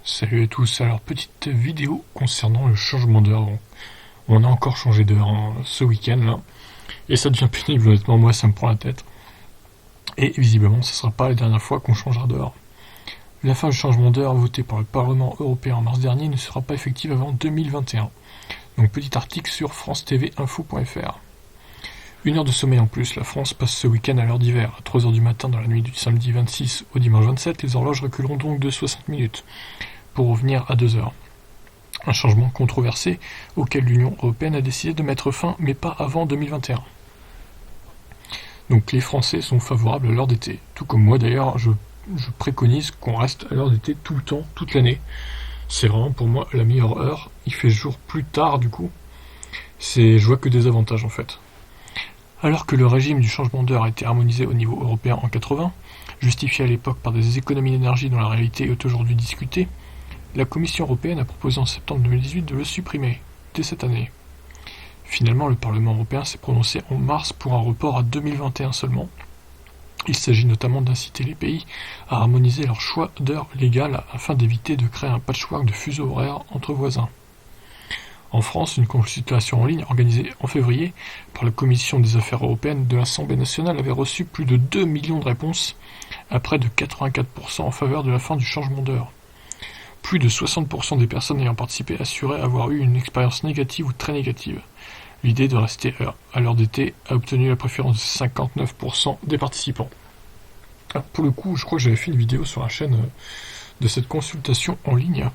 Salut à tous, alors petite vidéo concernant le changement d'heure. On a encore changé d'heure ce week-end là, et ça devient pénible honnêtement, moi ça me prend la tête. Et visiblement ce ne sera pas la dernière fois qu'on changera d'heure. La fin du changement d'heure voté par le Parlement européen en mars dernier ne sera pas effective avant 2021. Donc petit article sur france-tv-info.fr. Une heure de sommeil en plus, la France passe ce week-end à l'heure d'hiver. À 3h du matin dans la nuit du samedi 26 au dimanche 27, les horloges reculeront donc de 60 minutes. Pour revenir à 2 heures. Un changement controversé auquel l'Union européenne a décidé de mettre fin, mais pas avant 2021. Donc les Français sont favorables à l'heure d'été. Tout comme moi d'ailleurs, je préconise qu'on reste à l'heure d'été tout le temps, toute l'année. C'est vraiment pour moi la meilleure heure. Il fait jour plus tard du coup. Je vois que des avantages en fait. Alors que le régime du changement d'heure a été harmonisé au niveau européen en 80, justifié à l'époque par des économies d'énergie dont la réalité est aujourd'hui discutée, la Commission européenne a proposé en septembre 2018 de le supprimer, dès cette année. Finalement, le Parlement européen s'est prononcé en mars pour un report à 2021 seulement. Il s'agit notamment d'inciter les pays à harmoniser leur choix d'heure légale afin d'éviter de créer un patchwork de fuseaux horaires entre voisins. En France, une consultation en ligne organisée en février par la Commission des affaires européennes de l'Assemblée nationale avait reçu plus de 2 millions de réponses, à près de 84% en faveur de la fin du changement d'heure. Plus de 60% des personnes ayant participé assuraient avoir eu une expérience négative ou très négative. L'idée de rester à l'heure d'été a obtenu la préférence de 59% des participants. Alors pour le coup, je crois que j'avais fait une vidéo sur la chaîne de cette consultation en ligne.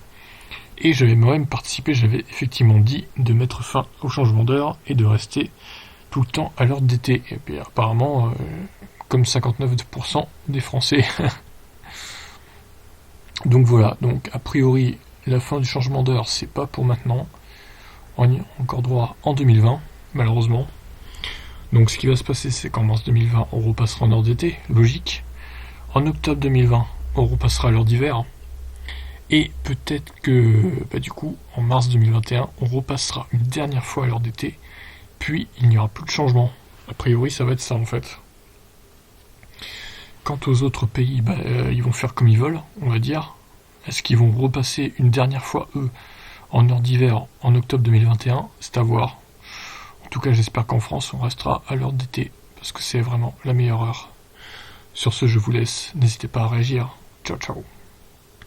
Et j'avais moi-même participé, j'avais effectivement dit de mettre fin au changement d'heure et de rester tout le temps à l'heure d'été. Et puis apparemment, comme 59% des Français... Donc voilà, donc a priori la fin du changement d'heure c'est pas pour maintenant, on y a encore droit en 2020 malheureusement. Donc ce qui va se passer c'est qu'en mars 2020 on repassera en heure d'été, logique. En octobre 2020 on repassera à l'heure d'hiver. Et peut-être que du coup en mars 2021 on repassera une dernière fois à l'heure d'été, puis il n'y aura plus de changement. A priori ça va être ça en fait. Quant aux autres pays, ils vont faire comme ils veulent, on va dire. Est-ce qu'ils vont repasser une dernière fois, eux, en heure d'hiver, en octobre 2021 ? C'est à voir. En tout cas, j'espère qu'en France, on restera à l'heure d'été, parce que c'est vraiment la meilleure heure. Sur ce, je vous laisse. N'hésitez pas à réagir. Ciao, ciao.